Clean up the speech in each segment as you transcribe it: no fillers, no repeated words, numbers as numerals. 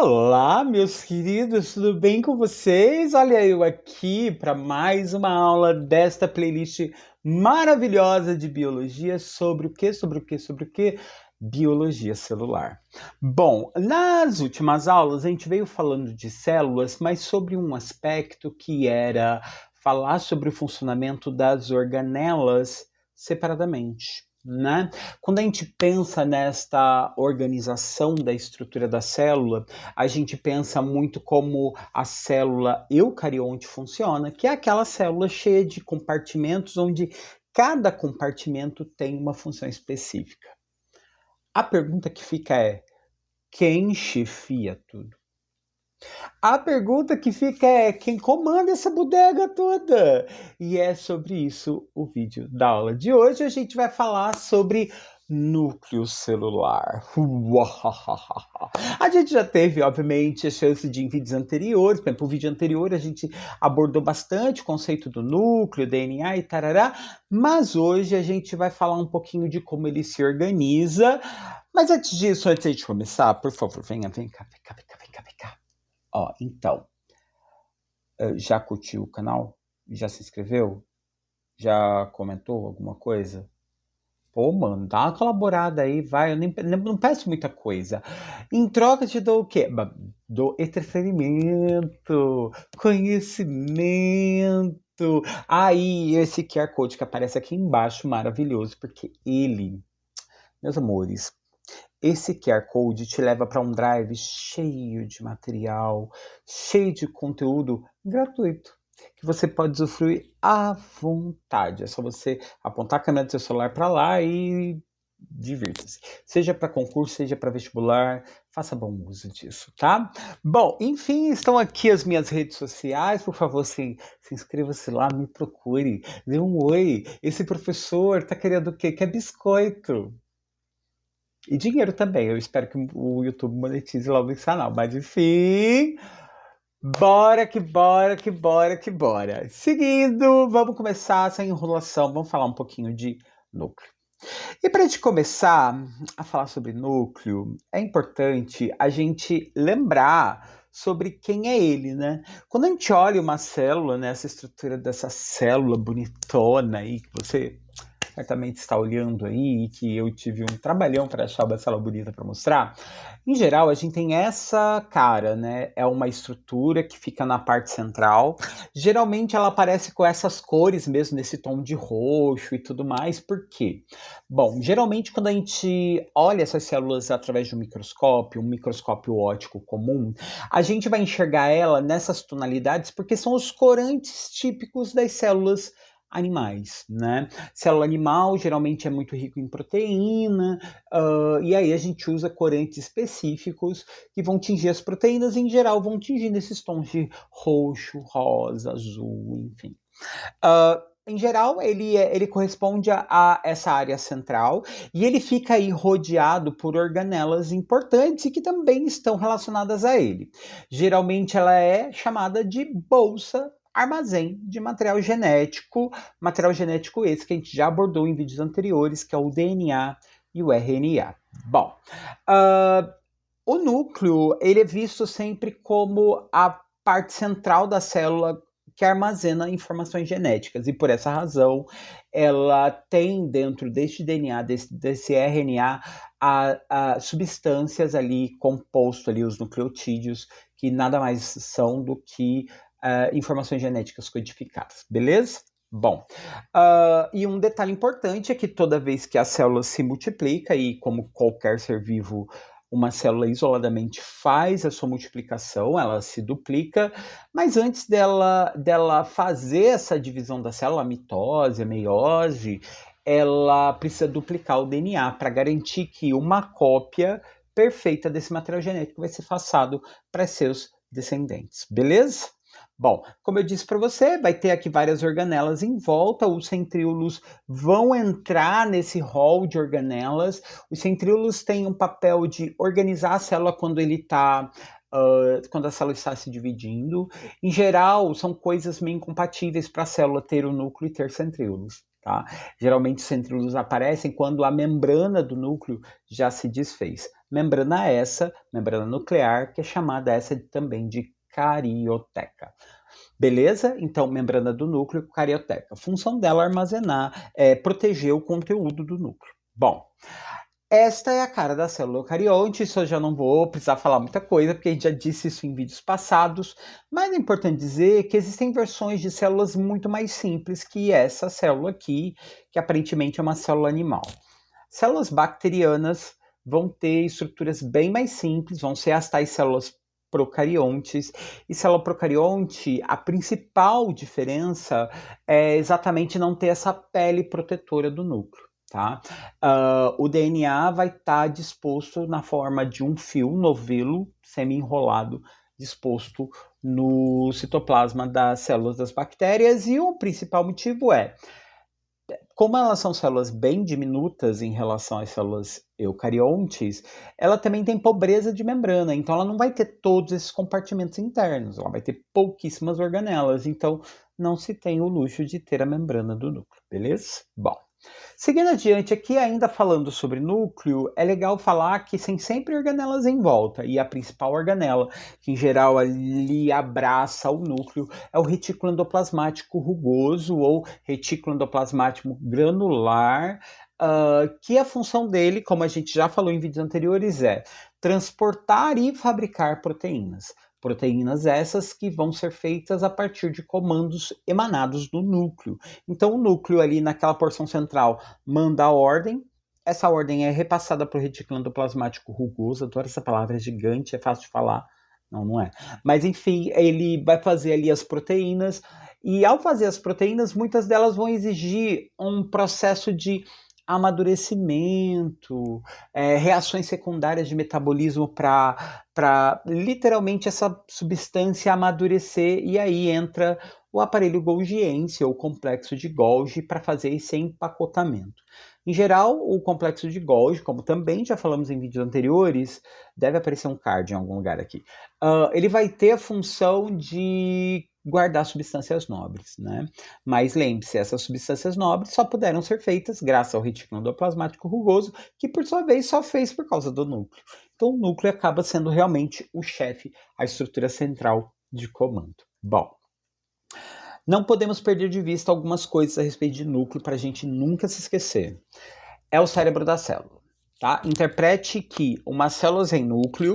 Olá, meus queridos, tudo bem com vocês? Olha eu aqui para mais uma aula desta playlist maravilhosa de biologia sobre o quê? Sobre o quê? Sobre o quê? Biologia celular. Bom, nas últimas aulas a gente veio falando de células, mas sobre um aspecto que era falar sobre o funcionamento das organelas separadamente, né? Quando a gente pensa nesta organização da estrutura da célula, a gente pensa muito como a célula eucarionte funciona, que é aquela célula cheia de compartimentos, onde cada compartimento tem uma função específica. A pergunta que fica é: quem chefia tudo? A pergunta que fica é: quem comanda essa bodega toda? E é sobre isso o vídeo da aula de hoje. A gente vai falar sobre núcleo celular. A gente já teve, obviamente, a chance de em vídeos anteriores. Por exemplo, o vídeo anterior a gente abordou bastante o conceito do núcleo, DNA e tarará, mas hoje a gente vai falar um pouquinho de como ele se organiza. Mas antes disso, antes de começar, por favor, vem cá, vem cá, vem cá, vem cá. Ó, então, já curtiu o canal? Já se inscreveu? Já comentou alguma coisa? Pô, mano, dá uma colaborada aí, vai. Eu não peço muita coisa. Em troca te dou o quê? Dou entretenimento, conhecimento. Aí, esse QR Code que aparece aqui embaixo, maravilhoso, porque ele, meus amores, esse QR Code te leva para um drive cheio de material, cheio de conteúdo gratuito, que você pode usufruir à vontade. É só você apontar a câmera do seu celular para lá e divirta-se. Seja para concurso, seja para vestibular, faça bom uso disso, tá? Bom, enfim, estão aqui as minhas redes sociais. Por favor, se inscreva-se lá, me procure, dê um oi. Esse professor tá querendo o quê? Quer biscoito. E dinheiro também. Eu espero que o YouTube monetize logo esse canal. Mas enfim, bora que bora, que bora, que bora. Seguindo, vamos começar essa enrolação. Vamos falar um pouquinho de núcleo. E para a gente começar a falar sobre núcleo, é importante a gente lembrar sobre quem é ele, né? Quando a gente olha uma célula, né, essa estrutura dessa célula bonitona aí, que você certamente está olhando aí, e que eu tive um trabalhão para achar uma célula bonita para mostrar. Em geral, a gente tem essa cara, né? É uma estrutura que fica na parte central. Geralmente ela aparece com essas cores mesmo, nesse tom de roxo e tudo mais. Por quê? Bom, geralmente quando a gente olha essas células através de um microscópio óptico comum, a gente vai enxergar ela nessas tonalidades porque são os corantes típicos das células animais, né? Célula animal geralmente é muito rico em proteína, e aí a gente usa corantes específicos que vão tingir as proteínas e, em geral, vão tingir nesses tons de roxo, rosa, azul, enfim. Em geral, ele corresponde a essa área central e ele fica aí rodeado por organelas importantes e que também estão relacionadas a ele. Geralmente ela é chamada de bolsa armazém de material genético esse que a gente já abordou em vídeos anteriores, que é o DNA e o RNA. Bom, o núcleo ele é visto sempre como a parte central da célula que armazena informações genéticas e por essa razão ela tem dentro deste DNA, desse RNA, a substâncias ali composto ali, os nucleotídeos, que nada mais são do que informações genéticas codificadas, beleza? Bom, e um detalhe importante é que toda vez que a célula se multiplica, e como qualquer ser vivo, uma célula isoladamente faz a sua multiplicação, ela se duplica, mas antes dela fazer essa divisão da célula, a mitose, a meiose, ela precisa duplicar o DNA para garantir que uma cópia perfeita desse material genético vai ser passado para seus descendentes, beleza? Bom, como eu disse para você, vai ter aqui várias organelas em volta, os centríolos vão entrar nesse hall de organelas. Os centríolos têm um papel de organizar a célula quando quando a célula está se dividindo. Em geral, são coisas meio incompatíveis para a célula ter o núcleo e ter centríolos. Tá? Geralmente os centríolos aparecem quando a membrana do núcleo já se desfez. membrana essa, membrana nuclear, que é chamada essa também de carioteca. Beleza? Então, membrana do núcleo, carioteca. A função dela é armazenar, proteger o conteúdo do núcleo. Bom, esta é a cara da célula eucarionte, isso eu já não vou precisar falar muita coisa, porque a gente já disse isso em vídeos passados, mas é importante dizer que existem versões de células muito mais simples que essa célula aqui, que aparentemente é uma célula animal. Células bacterianas vão ter estruturas bem mais simples, vão ser as tais células procariontes. E célula procarionte, a principal diferença é exatamente não ter essa pele protetora do núcleo. Tá? O DNA vai estar disposto na forma de um fio, novelo, semi-enrolado, disposto no citoplasma das células das bactérias, e o principal motivo é, como elas são células bem diminutas em relação às células eucariontes, ela também tem pobreza de membrana, então ela não vai ter todos esses compartimentos internos, ela vai ter pouquíssimas organelas, então não se tem o luxo de ter a membrana do núcleo, beleza? Bom, seguindo adiante aqui, ainda falando sobre núcleo, é legal falar que tem sempre organelas em volta, e a principal organela, que em geral ali abraça o núcleo, é o retículo endoplasmático rugoso ou retículo endoplasmático granular, que a função dele, como a gente já falou em vídeos anteriores, é transportar e fabricar proteínas. Proteínas essas que vão ser feitas a partir de comandos emanados do núcleo. Então, o núcleo ali naquela porção central manda a ordem, essa ordem é repassada para o retículo endoplasmático rugoso, adoro essa palavra, é gigante, é fácil de falar. Não, não é. Mas, enfim, ele vai fazer ali as proteínas, e ao fazer as proteínas, muitas delas vão exigir um processo de amadurecimento, reações secundárias de metabolismo para literalmente essa substância amadurecer, e aí entra o aparelho golgiense ou complexo de Golgi para fazer esse empacotamento. Em geral, o complexo de Golgi, como também já falamos em vídeos anteriores, deve aparecer um card em algum lugar aqui, ele vai ter a função de guardar substâncias nobres, né? Mas lembre-se, essas substâncias nobres só puderam ser feitas graças ao retículo endoplasmático rugoso, que por sua vez só fez por causa do núcleo. Então o núcleo acaba sendo realmente o chefe, a estrutura central de comando. Bom, não podemos perder de vista algumas coisas a respeito de núcleo para a gente nunca se esquecer. É o cérebro da célula, tá? Interprete que uma célula sem núcleo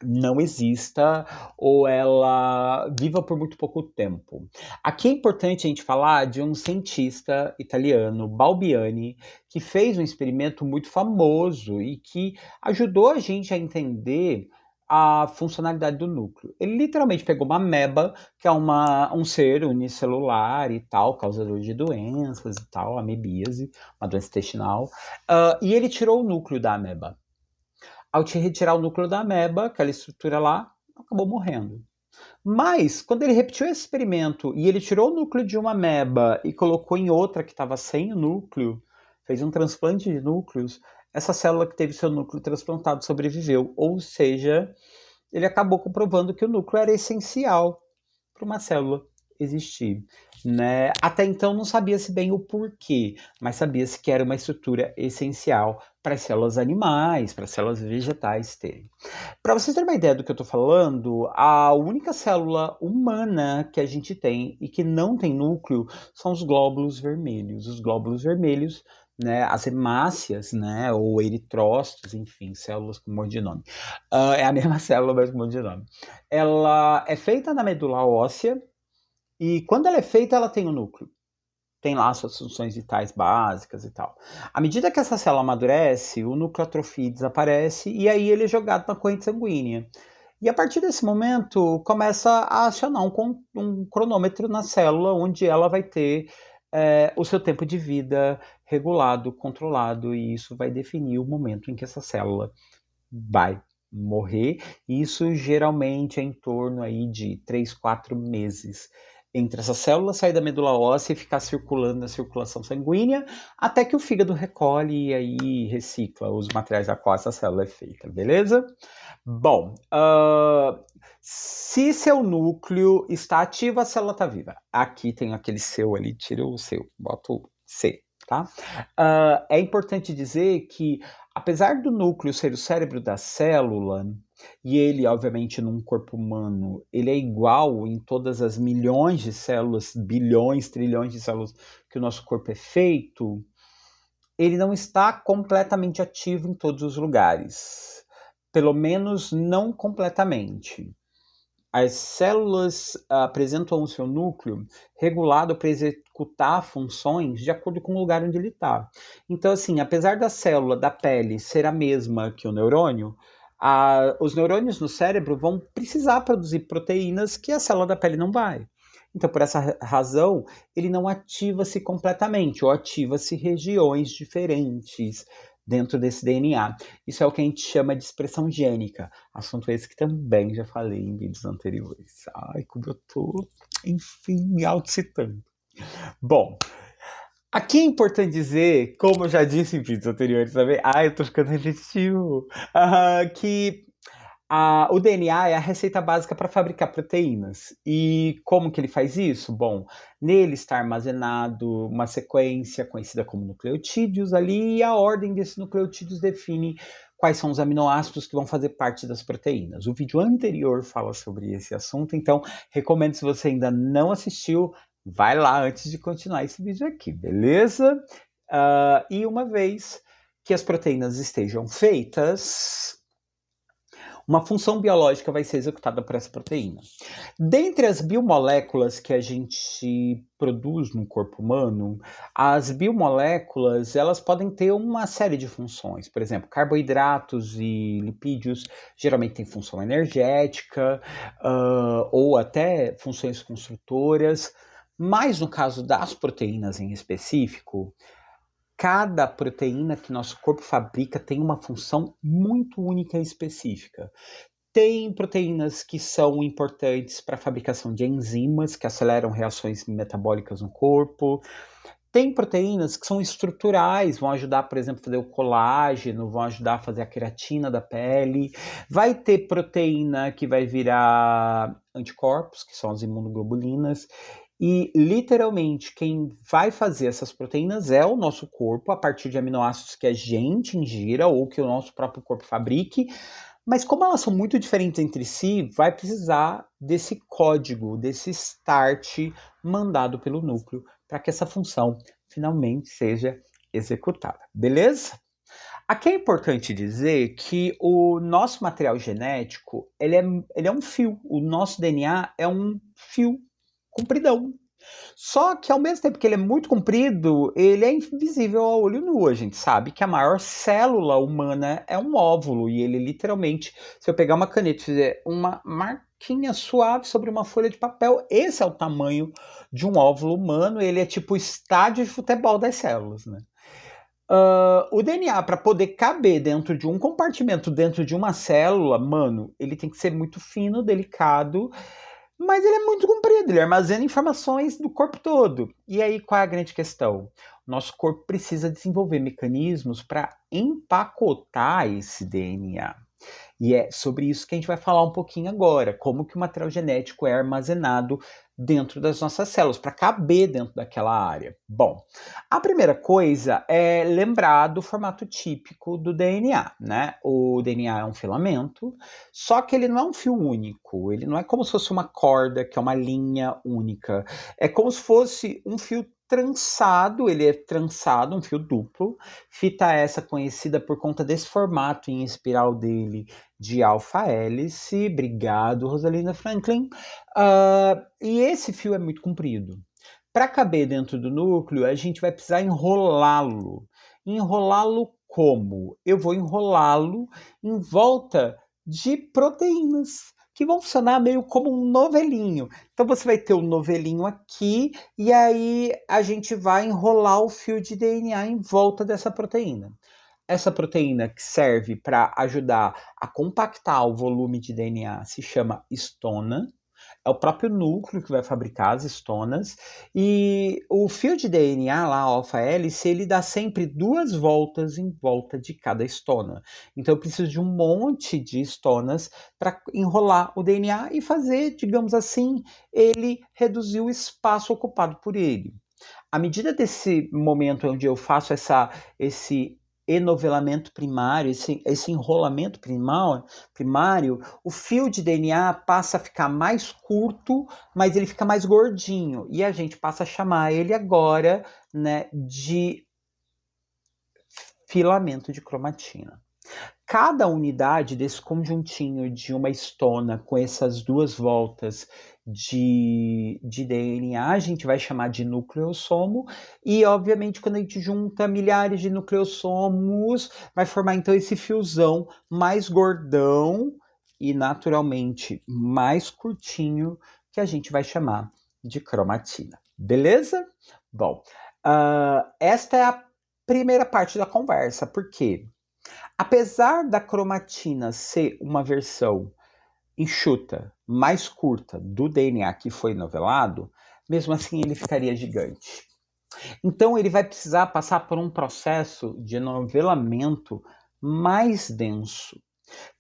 não exista ou ela viva por muito pouco tempo. Aqui é importante a gente falar de um cientista italiano, Balbiani, que fez um experimento muito famoso e que ajudou a gente a entender a funcionalidade do núcleo. Ele literalmente pegou uma ameba, que é um ser unicelular e tal, causador de doenças e tal, amebíase, uma doença intestinal, e ele tirou o núcleo da ameba. Ao te retirar o núcleo da ameba, aquela estrutura lá, acabou morrendo. Mas, quando ele repetiu esse experimento e ele tirou o núcleo de uma ameba e colocou em outra que estava sem o núcleo, fez um transplante de núcleos, essa célula que teve seu núcleo transplantado sobreviveu. Ou seja, ele acabou comprovando que o núcleo era essencial para uma célula existir, né? Até então não sabia-se bem o porquê, mas sabia-se que era uma estrutura essencial para as células animais, para as células vegetais terem. Para vocês terem uma ideia do que eu estou falando, a única célula humana que a gente tem e que não tem núcleo são os glóbulos vermelhos. Os glóbulos vermelhos, né, as hemácias, né, ou eritrócitos, enfim, células com um monte de nome. É a mesma célula, mas com um monte de nome. Ela é feita na medula óssea e quando ela é feita, ela tem um núcleo. Tem lá suas funções vitais básicas e tal. À medida que essa célula amadurece, o núcleo atrofia e desaparece, e aí ele é jogado na corrente sanguínea. E a partir desse momento, começa a acionar um cronômetro na célula, onde ela vai ter o seu tempo de vida regulado, controlado, e isso vai definir o momento em que essa célula vai morrer. Isso geralmente é em torno aí de 3, 4 meses entre essa célula sair da medula óssea e ficar circulando na circulação sanguínea, até que o fígado recolhe e aí recicla os materiais a qual essa célula é feita, beleza? Bom, se seu núcleo está ativo, a célula está viva. Aqui tem aquele seu ali, tira o seu, bota o C. tá? É importante dizer que, apesar do núcleo ser o cérebro da célula, e ele, obviamente, num corpo humano, ele é igual em todas as milhões de células, bilhões, trilhões de células que o nosso corpo é feito, ele não está completamente ativo em todos os lugares. Pelo menos não completamente. As células apresentam o seu núcleo regulado para executar funções de acordo com o lugar onde ele está. Então, assim, apesar da célula da pele ser a mesma que o neurônio, os neurônios no cérebro vão precisar produzir proteínas que a célula da pele não vai. Então, por essa razão, ele não ativa-se completamente, ou ativa-se regiões diferentes dentro desse DNA. Isso é o que a gente chama de expressão gênica. Assunto esse que também já falei em vídeos anteriores. Ai, como eu tô, enfim, me autocitando. Bom, aqui é importante dizer, como eu já disse em vídeos anteriores também, ai, eu tô ficando repetitivo, que o DNA é a receita básica para fabricar proteínas. E como que ele faz isso? Bom, nele está armazenado uma sequência conhecida como nucleotídeos ali, e a ordem desses nucleotídeos define quais são os aminoácidos que vão fazer parte das proteínas. O vídeo anterior fala sobre esse assunto, então recomendo, se você ainda não assistiu, vai lá antes de continuar esse vídeo aqui, beleza? E uma vez que as proteínas estejam feitas, uma função biológica vai ser executada por essa proteína. Dentre as biomoléculas que a gente produz no corpo humano, as biomoléculas, elas podem ter uma série de funções. Por exemplo, carboidratos e lipídios geralmente têm função energética, ou até funções construtoras. Mas no caso das proteínas em específico, cada proteína que nosso corpo fabrica tem uma função muito única e específica. Tem proteínas que são importantes para a fabricação de enzimas que aceleram reações metabólicas no corpo. Tem proteínas que são estruturais, vão ajudar, por exemplo, a fazer o colágeno, vão ajudar a fazer a queratina da pele. Vai ter proteína que vai virar anticorpos, que são as imunoglobulinas. E, literalmente, quem vai fazer essas proteínas é o nosso corpo, a partir de aminoácidos que a gente ingira ou que o nosso próprio corpo fabrique. Mas como elas são muito diferentes entre si, vai precisar desse código, desse start mandado pelo núcleo para que essa função finalmente seja executada, beleza? Aqui é importante dizer que o nosso material genético, ele é um fio, o nosso DNA é um fio compridão. Só que ao mesmo tempo que ele é muito comprido, ele é invisível ao olho nu. A gente sabe que a maior célula humana é um óvulo, e ele literalmente, se eu pegar uma caneta e fizer uma marquinha suave sobre uma folha de papel, esse é o tamanho de um óvulo humano. Ele é tipo o estádio de futebol das células, né? O DNA, para poder caber dentro de um compartimento, dentro de uma célula, mano, ele tem que ser muito fino, delicado, mas ele é muito comprido, ele armazena informações do corpo todo. E aí, qual é a grande questão? O nosso corpo precisa desenvolver mecanismos para empacotar esse DNA. E é sobre isso que a gente vai falar um pouquinho agora, como que o material genético é armazenado dentro das nossas células, para caber dentro daquela área. Bom, a primeira coisa é lembrar do formato típico do DNA, né? O DNA é um filamento, só que ele não é um fio único, ele não é como se fosse uma corda, que é uma linha única. É como se fosse um fio trançado, ele é trançado, um fio duplo, fita essa conhecida por conta desse formato em espiral dele de alfa-hélice. Obrigado, Rosalina Franklin. E esse fio é muito comprido. Para caber dentro do núcleo, a gente vai precisar enrolá-lo. Enrolá-lo como? Eu vou enrolá-lo em volta de proteínas, que vão funcionar meio como um novelinho. Então você vai ter o novelinho aqui, e aí a gente vai enrolar o fio de DNA em volta dessa proteína. Essa proteína que serve para ajudar a compactar o volume de DNA se chama histona. É o próprio núcleo que vai fabricar as histonas. E o fio de DNA lá, alfa-hélice, ele dá sempre 2 voltas em volta de cada histona. Então eu preciso de um monte de histonas para enrolar o DNA e fazer, digamos assim, ele reduzir o espaço ocupado por ele. À medida desse momento onde eu faço esse enovelamento primário, esse enrolamento primário, o fio de DNA passa a ficar mais curto, mas ele fica mais gordinho. E a gente passa a chamar ele agora, né, de filamento de cromatina. Cada unidade desse conjuntinho de uma histona com essas duas voltas de DNA, a gente vai chamar de nucleossomo, e obviamente quando a gente junta milhares de nucleossomos, vai formar então esse fiozão mais gordão e naturalmente mais curtinho, que a gente vai chamar de cromatina. Beleza? Bom, esta é a primeira parte da conversa, porque apesar da cromatina ser uma versão enxuta, mais curta do DNA que foi novelado, mesmo assim ele ficaria gigante. Então ele vai precisar passar por um processo de novelamento mais denso,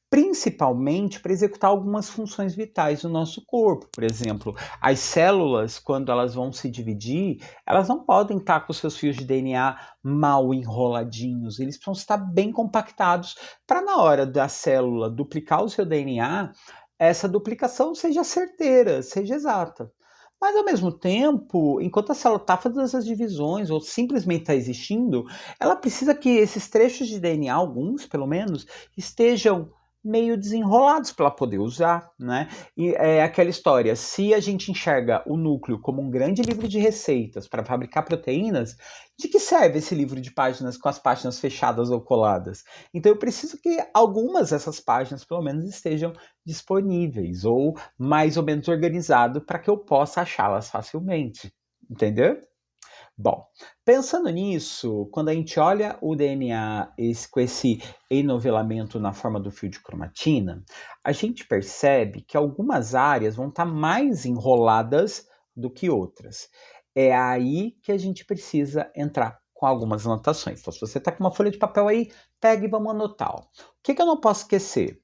principalmente para executar algumas funções vitais do nosso corpo. Por exemplo, as células, quando elas vão se dividir, elas não podem estar com seus fios de DNA mal enroladinhos, eles precisam estar bem compactados para na hora da célula duplicar o seu DNA, essa duplicação seja certeira, seja exata. Mas, ao mesmo tempo, enquanto a célula está fazendo essas divisões ou simplesmente está existindo, ela precisa que esses trechos de DNA, alguns pelo menos, estejam meio desenrolados para ela poder usar, né? E é aquela história, se a gente enxerga o núcleo como um grande livro de receitas para fabricar proteínas, de que serve esse livro de páginas com as páginas fechadas ou coladas? Então eu preciso que algumas dessas páginas, pelo menos, estejam disponíveis ou mais ou menos organizado para que eu possa achá-las facilmente, entendeu? Bom, pensando nisso, quando a gente olha o DNA com esse enovelamento na forma do fio de cromatina, a gente percebe que algumas áreas vão estar mais enroladas do que outras. É aí que a gente precisa entrar com algumas anotações. Então, se você está com uma folha de papel aí, pega e vamos anotar. Ó. O que eu não posso esquecer?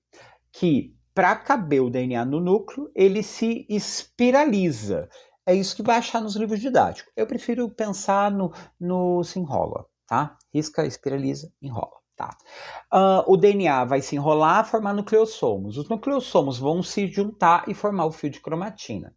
Que para caber o DNA no núcleo, ele se espiraliza. É isso que vai achar nos livros didáticos. Eu prefiro pensar no se enrola, tá? Risca, espiraliza, enrola, tá? O DNA vai se enrolar, formar nucleossomos. Os nucleossomos vão se juntar e formar o fio de cromatina.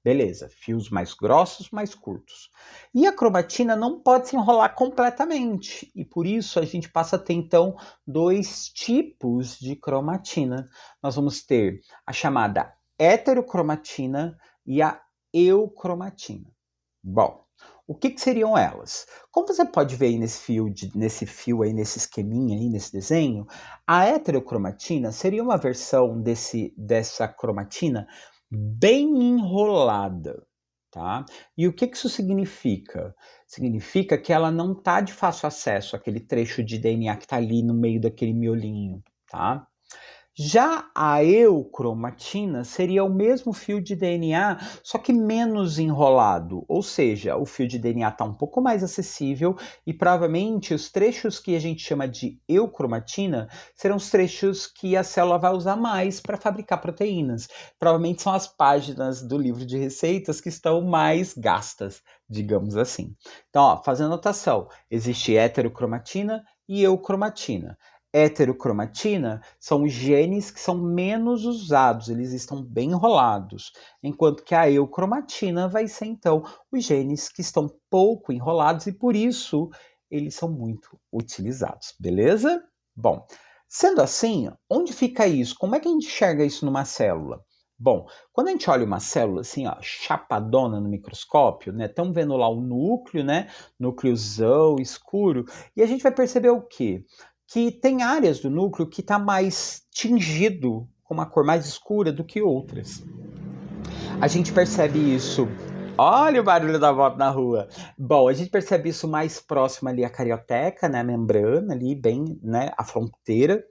Beleza, fios mais grossos, mais curtos. E a cromatina não pode se enrolar completamente, e por isso a gente passa a ter então dois tipos de cromatina. Nós vamos ter a chamada heterocromatina e a eucromatina. Bom, o que seriam elas? Como você pode ver aí nesse fio aí, nesse esqueminha aí, nesse desenho, a heterocromatina seria uma versão dessa cromatina bem enrolada, tá? E o que isso significa? Significa que ela não está de fácil acesso àquele trecho de DNA que está ali no meio daquele miolinho, tá? Já a eucromatina seria o mesmo fio de DNA, só que menos enrolado, ou seja, o fio de DNA está um pouco mais acessível e provavelmente os trechos que a gente chama de eucromatina serão os trechos que a célula vai usar mais para fabricar proteínas. Provavelmente são as páginas do livro de receitas que estão mais gastas, digamos assim. Então, ó, fazendo anotação, existe heterocromatina e eucromatina. Heterocromatina são os genes que são menos usados, eles estão bem enrolados, enquanto que a eucromatina vai ser então os genes que estão pouco enrolados e por isso eles são muito utilizados, beleza? Bom, sendo assim, onde fica isso? Como é que a gente enxerga isso numa célula? Bom, quando a gente olha uma célula assim, ó, chapadona no microscópio, né? Estamos vendo lá o núcleo, né? Núcleozão escuro, e a gente vai perceber o quê? Que tem áreas do núcleo que está mais tingido com uma cor mais escura do que outras. A gente percebe isso. Olha o barulho da moto na rua. Bom, a gente percebe isso mais próximo ali à carioteca, né, a membrana ali, bem, né, a fronteira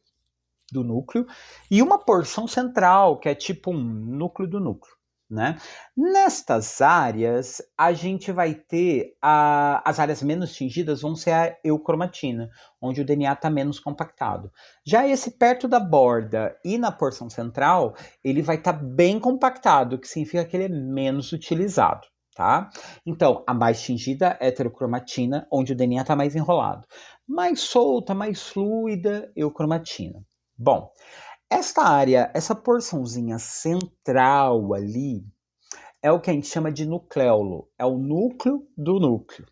do núcleo, e uma porção central, que é tipo um núcleo do núcleo. Né? Nestas áreas, a gente vai ter as áreas menos tingidas vão ser a eucromatina, onde o DNA está menos compactado. Já esse perto da borda e na porção central, ele vai estar bem compactado, que significa que ele é menos utilizado. tá? Então, a mais tingida é a heterocromatina, onde o DNA está mais enrolado. Mais solta, mais fluida, eucromatina. Bom, esta área, essa porçãozinha central ali, é o que a gente chama de nucleolo. É o núcleo do núcleo.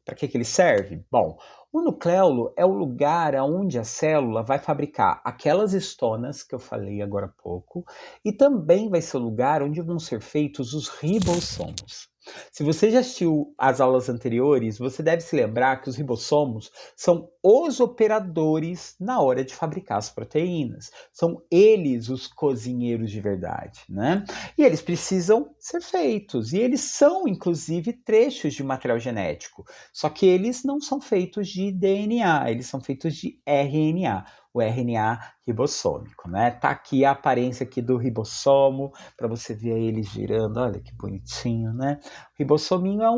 Para que ele serve? Bom, o nucleolo é o lugar onde a célula vai fabricar aquelas estonas que eu falei agora há pouco, e também vai ser o lugar onde vão ser feitos os ribossomos. Se você já assistiu às aulas anteriores, você deve se lembrar que os ribossomos são os operadores na hora de fabricar as proteínas. São eles os cozinheiros de verdade, né? E eles precisam ser feitos, e eles são, inclusive, trechos de material genético. Só que eles não são feitos de DNA, eles são feitos de RNA, o RNA ribossômico, né? Tá aqui a aparência aqui do ribossomo, para você ver ele girando, olha que bonitinho, né? O ribossominho é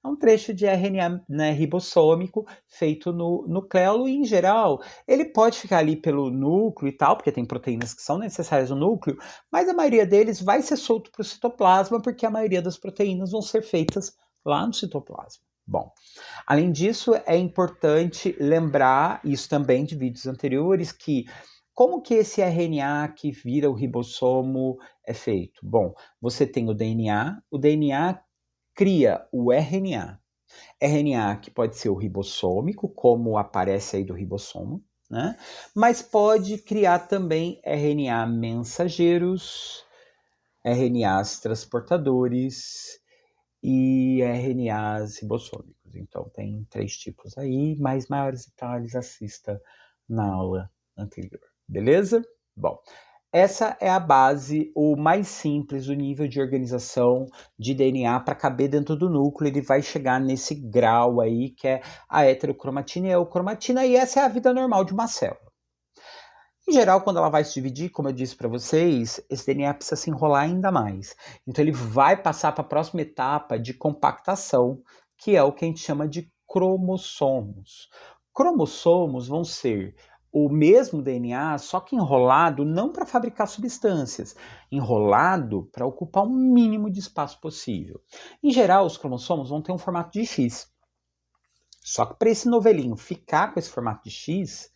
um trecho de RNA, né, ribossômico feito no nucleolo, e em geral ele pode ficar ali pelo núcleo e tal, porque tem proteínas que são necessárias no núcleo, mas a maioria deles vai ser solto para o citoplasma, porque a maioria das proteínas vão ser feitas lá no citoplasma. Bom, além disso, é importante lembrar, isso também de vídeos anteriores, que como que esse RNA que vira o ribossomo é feito? Bom, você tem o DNA cria o RNA. RNA que pode ser o ribossômico, como aparece aí do ribossomo, né? Mas pode criar também RNA mensageiros, RNAs transportadores e RNAs ribossômicos. Então, tem 3 tipos aí, mas maiores detalhes assista na aula anterior, beleza? Bom, essa é a base, o mais simples, o nível de organização de DNA para caber dentro do núcleo. Ele vai chegar nesse grau aí, que é a heterocromatina e a eucromatina, e essa é a vida normal de uma célula. Em geral, quando ela vai se dividir, como eu disse para vocês, esse DNA precisa se enrolar ainda mais. Então, ele vai passar para a próxima etapa de compactação, que é o que a gente chama de cromossomos. Cromossomos vão ser o mesmo DNA, só que enrolado não para fabricar substâncias, enrolado para ocupar o mínimo de espaço possível. Em geral, os cromossomos vão ter um formato de X. Só que para esse novelinho ficar com esse formato de X,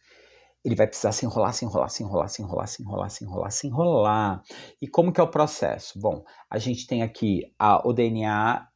ele vai precisar se enrolar, se enrolar, se enrolar, se enrolar, se enrolar, se enrolar, se enrolar. E como que é o processo? Bom, a gente tem aqui o DNA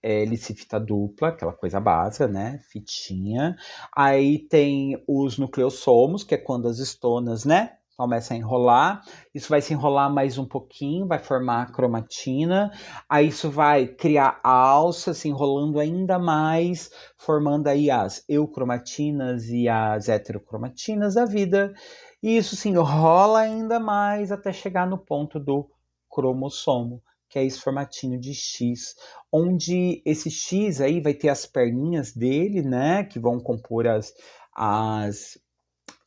helicifita dupla, aquela coisa básica, né? Fitinha. Aí tem os nucleossomos, que é quando as estonas, né? Começa a enrolar, isso vai se enrolar mais um pouquinho, vai formar a cromatina, aí isso vai criar a alça, se enrolando ainda mais, formando aí as eucromatinas e as heterocromatinas da vida, e isso se enrola ainda mais até chegar no ponto do cromossomo, que é esse formatinho de X, onde esse X aí vai ter as perninhas dele, né, que vão compor as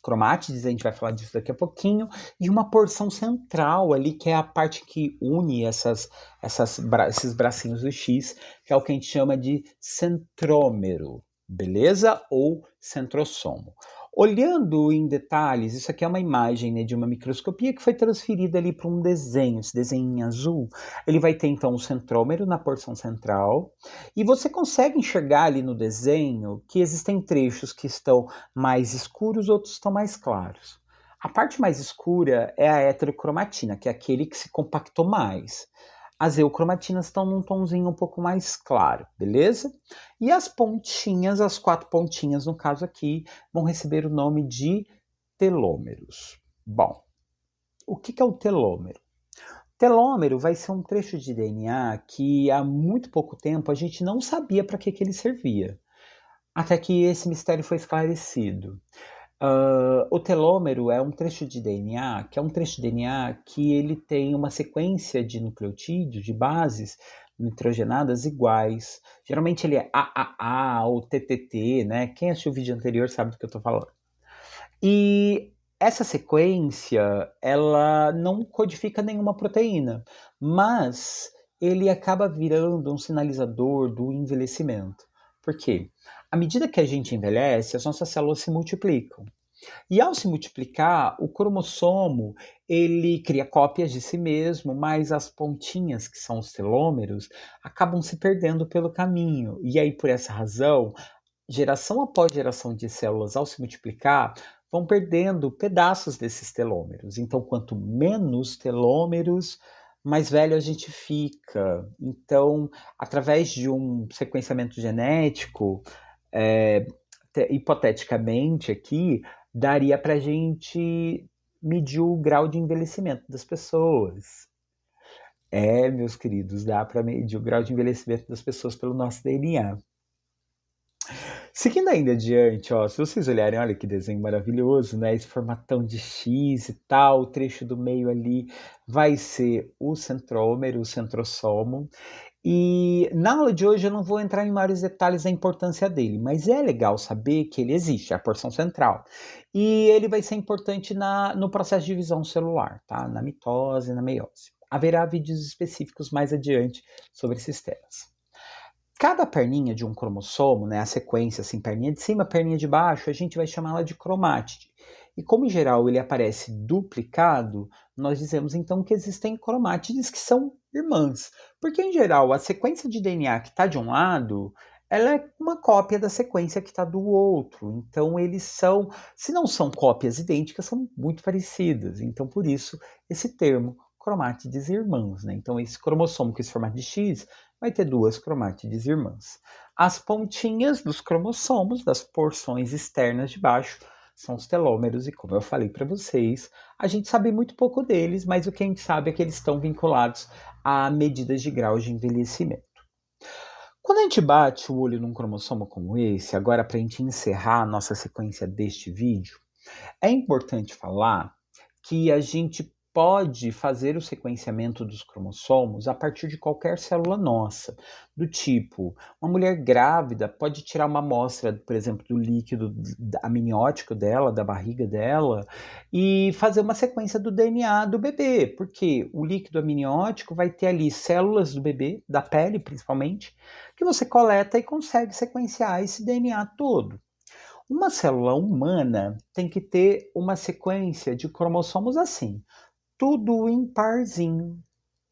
cromátides, a gente vai falar disso daqui a pouquinho, e uma porção central ali, que é a parte que une esses bracinhos do X, que é o que a gente chama de centrômero, beleza? Ou centrossomo. Olhando em detalhes, isso aqui é uma imagem, né, de uma microscopia que foi transferida ali para um desenho, esse desenho em azul. Ele vai ter então o centrômero na porção central, e você consegue enxergar ali no desenho que existem trechos que estão mais escuros, outros estão mais claros. A parte mais escura é a heterocromatina, que é aquele que se compactou mais. As eucromatinas estão num tomzinho um pouco mais claro, beleza? E as pontinhas, as 4 pontinhas no caso aqui, vão receber o nome de telômeros. Bom, o que é o telômero? Telômero vai ser um trecho de DNA que há muito pouco tempo a gente não sabia para que ele servia, até que esse mistério foi esclarecido. O telômero é um trecho de DNA, que é um trecho de DNA que ele tem uma sequência de nucleotídeos, de bases nitrogenadas iguais. Geralmente ele é AAA ou TTT, né? Quem assistiu o vídeo anterior sabe do que eu estou falando. E essa sequência, ela não codifica nenhuma proteína, mas ele acaba virando um sinalizador do envelhecimento. Por quê? À medida que a gente envelhece, as nossas células se multiplicam. E ao se multiplicar, o cromossomo, ele cria cópias de si mesmo, mas as pontinhas, que são os telômeros, acabam se perdendo pelo caminho. E aí, por essa razão, geração após geração de células, ao se multiplicar, vão perdendo pedaços desses telômeros. Então, quanto menos telômeros, mais velho a gente fica. Então, através de um sequenciamento genético, é, hipoteticamente aqui, daria para a gente medir o grau de envelhecimento das pessoas. É, meus queridos, dá para medir o grau de envelhecimento das pessoas pelo nosso DNA. Seguindo ainda adiante, ó, se vocês olharem, olha que desenho maravilhoso, né? Esse formatão de X e tal, o trecho do meio ali vai ser o centrômero, o centrossomo. E na aula de hoje eu não vou entrar em maiores detalhes da importância dele, mas é legal saber que ele existe, é a porção central. E ele vai ser importante no processo de divisão celular, tá? Na mitose, na meiose. Haverá vídeos específicos mais adiante sobre esses temas. Cada perninha de um cromossomo, né, a sequência assim, perninha de cima, perninha de baixo, a gente vai chamá-la de cromátide. E como em geral ele aparece duplicado, nós dizemos então que existem cromátides que são irmãs. Porque em geral a sequência de DNA que está de um lado, ela é uma cópia da sequência que está do outro. Então eles são, se não são cópias idênticas, são muito parecidas. Então por isso esse termo cromátides irmãs, né? Então esse cromossomo com esse formato de X vai ter duas cromátides irmãs. As pontinhas dos cromossomos, das porções externas de baixo, são os telômeros, e como eu falei para vocês, a gente sabe muito pouco deles, mas o que a gente sabe é que eles estão vinculados a medidas de grau de envelhecimento. Quando a gente bate o olho num cromossomo como esse, agora para a gente encerrar a nossa sequência deste vídeo, é importante falar que a gente pode fazer o sequenciamento dos cromossomos a partir de qualquer célula nossa, do tipo, uma mulher grávida pode tirar uma amostra, por exemplo, do líquido amniótico dela, da barriga dela, e fazer uma sequência do DNA do bebê, porque o líquido amniótico vai ter ali células do bebê, da pele principalmente, que você coleta e consegue sequenciar esse DNA todo. Uma célula humana tem que ter uma sequência de cromossomos assim, tudo em parzinho,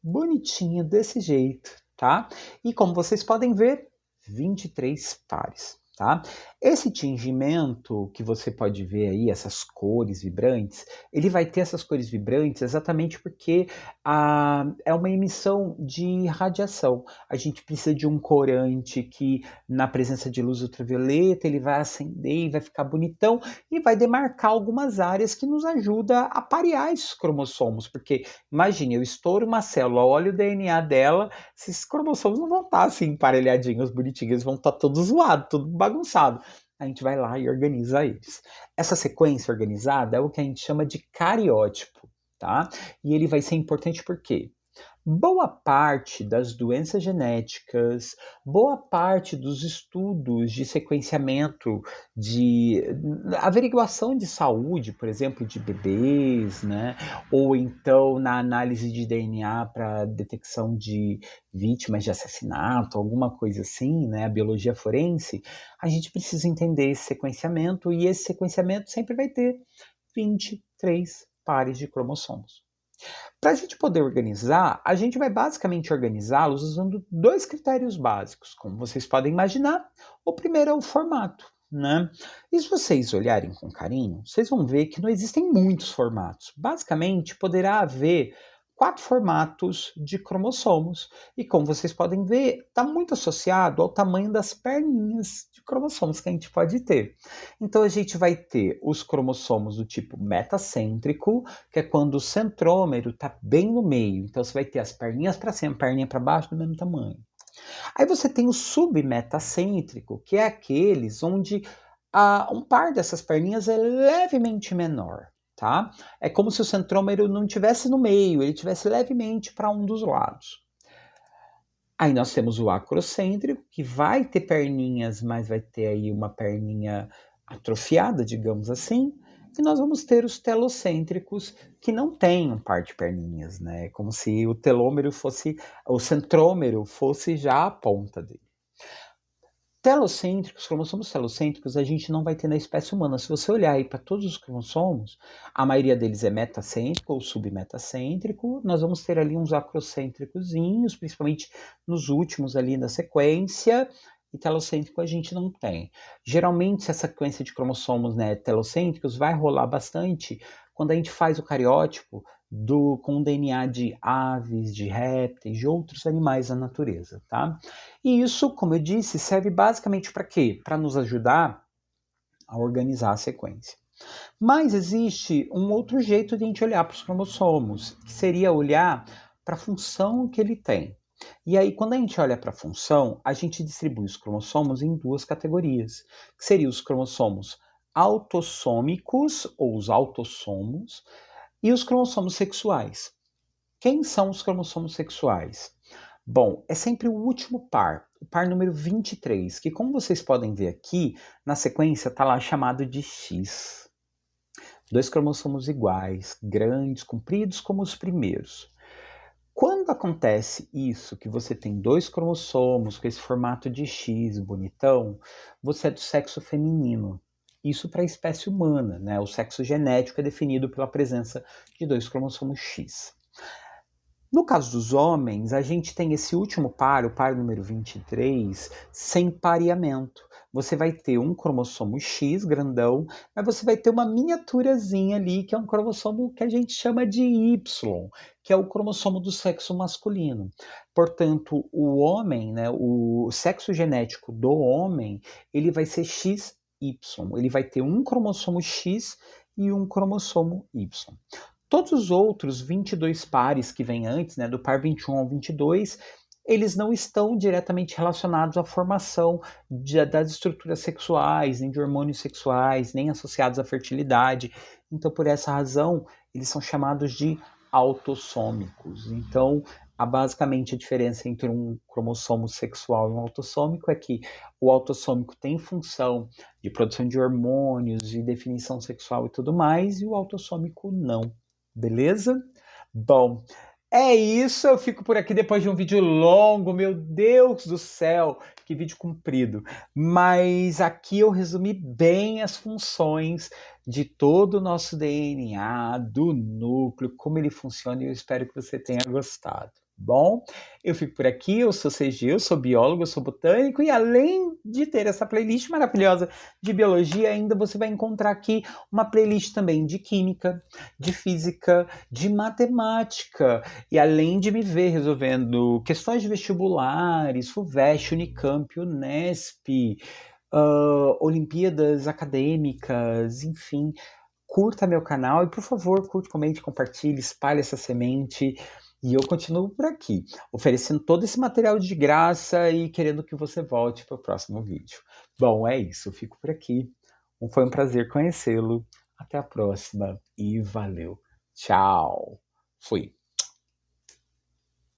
bonitinho desse jeito, tá? E como vocês podem ver, 23 pares, tá? Esse tingimento que você pode ver aí, essas cores vibrantes, ele vai ter essas cores vibrantes exatamente porque é uma emissão de radiação. A gente precisa de um corante que, na presença de luz ultravioleta, ele vai acender e vai ficar bonitão e vai demarcar algumas áreas que nos ajuda a parear esses cromossomos, porque imagine, eu estouro uma célula, olho o DNA dela, esses cromossomos não vão estar assim emparelhadinhos, bonitinhos, eles vão estar todos zoados, tudo bagunçado. A gente vai lá e organiza eles. Essa sequência organizada é o que a gente chama de cariótipo, tá? E ele vai ser importante porque boa parte das doenças genéticas, boa parte dos estudos de sequenciamento, de averiguação de saúde, por exemplo, de bebês, né? Ou então na análise de DNA para detecção de vítimas de assassinato, alguma coisa assim, né? A biologia forense, a gente precisa entender esse sequenciamento e esse sequenciamento sempre vai ter 23 pares de cromossomos. Para a gente poder organizar, a gente vai basicamente organizá-los usando dois critérios básicos. Como vocês podem imaginar, o primeiro é o formato, né? E se vocês olharem com carinho, vocês vão ver que não existem muitos formatos. Basicamente, poderá haver 4 formatos de cromossomos. E como vocês podem ver, está muito associado ao tamanho das perninhas de cromossomos que a gente pode ter. Então a gente vai ter os cromossomos do tipo metacêntrico, que é quando o centrômero está bem no meio. Então você vai ter as perninhas para cima, perninha para baixo do mesmo tamanho. Aí você tem o submetacêntrico, que é aqueles onde um par dessas perninhas é levemente menor, tá? É como se o centrômero não tivesse no meio, ele tivesse levemente para um dos lados. Aí nós temos o acrocêntrico, que vai ter perninhas, mas vai ter aí uma perninha atrofiada, digamos assim. E nós vamos ter os telocêntricos, que não têm um par de perninhas, né? Como se o telômero fosse, o centrômero fosse já a ponta dele. Telocêntricos, cromossomos telocêntricos, a gente não vai ter na espécie humana. Se você olhar aí para todos os cromossomos, a maioria deles é metacêntrico ou submetacêntrico. Nós vamos ter ali uns acrocêntricozinhos, principalmente nos últimos ali da sequência. E telocêntrico a gente não tem. Geralmente, essa sequência de cromossomos, né, telocêntricos vai rolar bastante quando a gente faz o cariótipo com DNA de aves, de répteis, de outros animais da natureza, tá? E isso, como eu disse, serve basicamente para quê? Para nos ajudar a organizar a sequência. Mas existe um outro jeito de a gente olhar para os cromossomos, que seria olhar para a função que ele tem. E aí, quando a gente olha para a função, a gente distribui os cromossomos em duas categorias, que seriam os cromossomos autossômicos, ou os autossomos, e os cromossomos sexuais. Quem são os cromossomos sexuais? Bom, é sempre o último par, o par número 23, que como vocês podem ver aqui, na sequência está lá chamado de X. Dois cromossomos iguais, grandes, compridos como os primeiros. Quando acontece isso, que você tem dois cromossomos com esse formato de X bonitão, você é do sexo feminino. Isso para a espécie humana, né? O sexo genético é definido pela presença de dois cromossomos X. No caso dos homens, a gente tem esse último par, o par número 23, sem pareamento. Você vai ter um cromossomo X grandão, mas você vai ter uma miniaturazinha ali, que é um cromossomo que a gente chama de Y, que é o cromossomo do sexo masculino. Portanto, o homem, né, o sexo genético do homem, ele vai ser XY. Ele vai ter um cromossomo X e um cromossomo Y. Todos os outros 22 pares que vêm antes, né, do par 21 ao 22, eles não estão diretamente relacionados à formação das estruturas sexuais, nem de hormônios sexuais, nem associados à fertilidade. Então, por essa razão, eles são chamados de autossômicos. Então, basicamente a diferença entre um cromossomo sexual e um autossômico é que o autossômico tem função de produção de hormônios, de definição sexual e tudo mais, e o autossômico não. Beleza? Bom, é isso. Eu fico por aqui depois de um vídeo longo. Meu Deus do céu, que vídeo comprido. Mas aqui eu resumi bem as funções de todo o nosso DNA, do núcleo, como ele funciona, e eu espero que você tenha gostado. Bom, eu fico por aqui, eu sou CG, eu sou biólogo, eu sou botânico, e além de ter essa playlist maravilhosa de biologia, ainda você vai encontrar aqui uma playlist também de química, de física, de matemática, e além de me ver resolvendo questões de vestibulares, FUVEST, Unicamp, Unesp, Olimpíadas acadêmicas, enfim, curta meu canal e, por favor, curte, comente, compartilhe, espalhe essa semente. E eu continuo por aqui, oferecendo todo esse material de graça e querendo que você volte para o próximo vídeo. Bom, é isso, eu fico por aqui. Foi um prazer conhecê-lo. Até a próxima e valeu. Tchau. Fui.